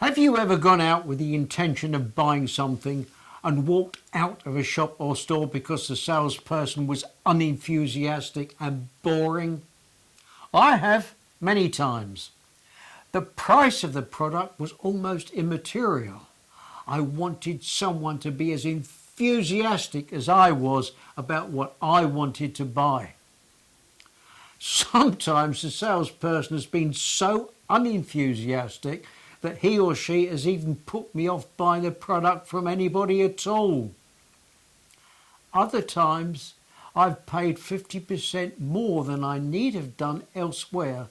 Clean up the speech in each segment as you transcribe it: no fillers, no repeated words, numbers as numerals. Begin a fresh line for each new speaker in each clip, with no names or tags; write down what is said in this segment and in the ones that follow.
Have you ever gone out with the intention of buying something and walked out of a shop or store because the salesperson was unenthusiastic and boring? I have, many times. The price of the product was almost immaterial. I wanted someone to be as enthusiastic as I was about what I wanted to buy. Sometimes the salesperson has been so unenthusiastic that he or she has even put me off buying the product from anybody at all. Other times I've paid 50% more than I need have done elsewhere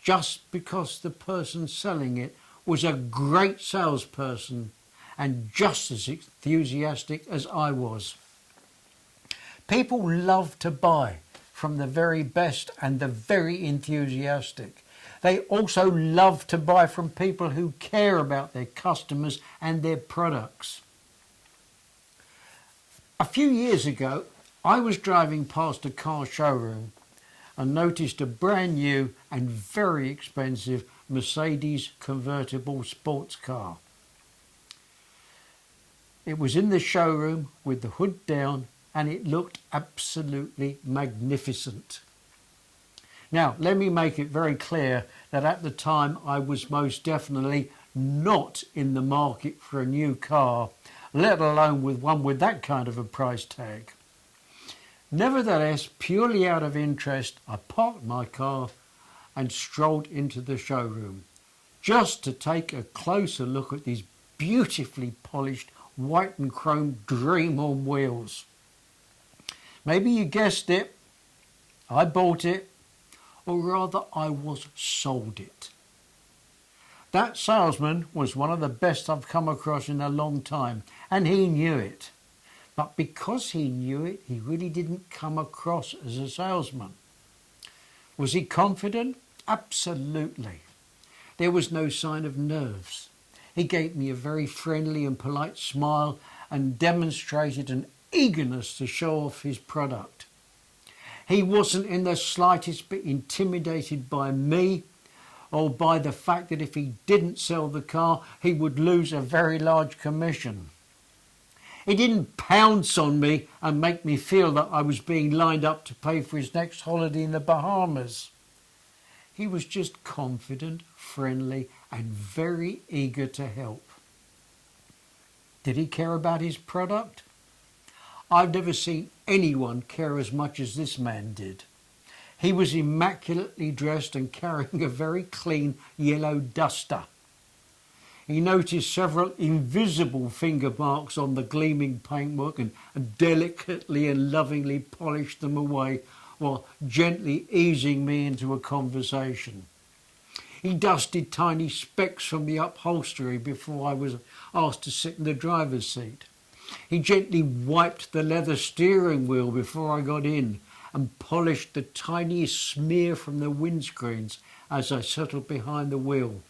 just because the person selling it was a great salesperson and just as enthusiastic as I was. People love to buy from the very best and the very enthusiastic. They also love to buy from people who care about their customers and their products. A few years ago, I was driving past a car showroom and noticed a brand new and very expensive Mercedes convertible sports car. It was in the showroom with the hood down and it looked absolutely magnificent. Now, let me make it very clear that at the time I was most definitely not in the market for a new car, let alone with one with that kind of a price tag. Nevertheless, purely out of interest, I parked my car and strolled into the showroom just to take a closer look at these beautifully polished white and chrome dream on wheels. Maybe you guessed it, I bought it, or rather I was sold it. That salesman was one of the best I've come across in a long time, and he knew it. But because he knew it, he really didn't come across as a salesman. Was he confident? Absolutely. There was no sign of nerves. He gave me a very friendly and polite smile and demonstrated an eagerness to show off his product. He wasn't in the slightest bit intimidated by me or by the fact that if he didn't sell the car, he would lose a very large commission. He didn't pounce on me and make me feel that I was being lined up to pay for his next holiday in the Bahamas. He was just confident, friendly, and very eager to help. Did he care about his product? I've never seen anyone care as much as this man did. He was immaculately dressed and carrying a very clean yellow duster. He noticed several invisible finger marks on the gleaming paintwork and delicately and lovingly polished them away while gently easing me into a conversation. He dusted tiny specks from the upholstery before I was asked to sit in the driver's seat. He gently wiped the leather steering wheel before I got in and polished the tiniest smear from the windscreens as I settled behind the wheel.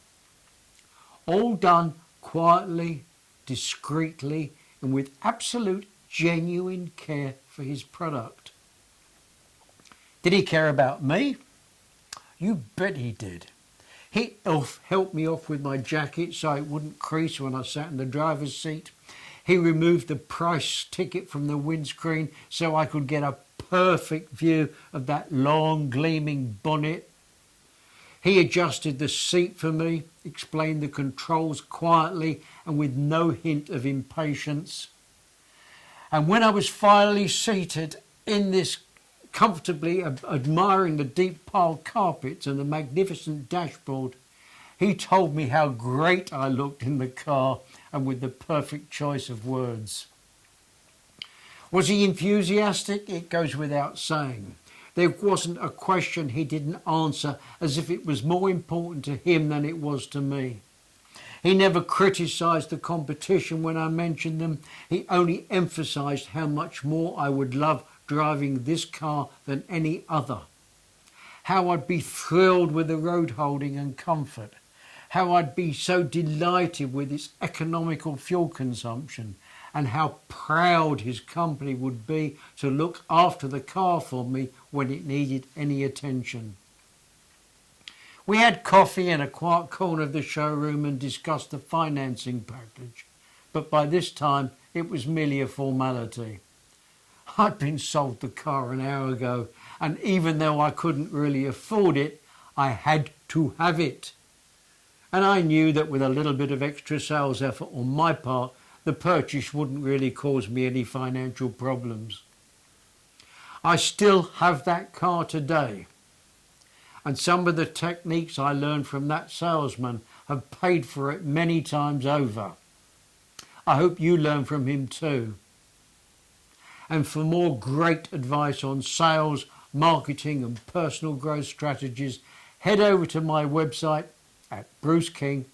All done quietly, discreetly, and with absolute genuine care for his product. Did he care about me? You bet he did. He helped me off with my jacket so it wouldn't crease when I sat in the driver's seat. He removed the price ticket from the windscreen so I could get a perfect view of that long gleaming bonnet. He adjusted the seat for me, explained the controls quietly and with no hint of impatience. And when I was finally seated in this comfortably admiring the deep piled carpets and the magnificent dashboard, he told me how great I looked in the car and with the perfect choice of words. Was he enthusiastic? It goes without saying. There wasn't a question he didn't answer as if it was more important to him than it was to me. He never criticised the competition when I mentioned them. He only emphasised how much more I would love driving this car than any other. How I'd be thrilled with the road holding and comfort. How I'd be so delighted with its economical fuel consumption. And how proud his company would be to look after the car for me when it needed any attention. We had coffee in a quiet corner of the showroom and discussed the financing package, but by this time it was merely a formality. I'd been sold the car an hour ago, and even though I couldn't really afford it, I had to have it. And I knew that with a little bit of extra sales effort on my part, the purchase wouldn't really cause me any financial problems. I still have that car today, and some of the techniques I learned from that salesman have paid for it many times over. I hope you learn from him too. And for more great advice on sales, marketing and personal growth strategies, head over to my website at bruceking.co.uk.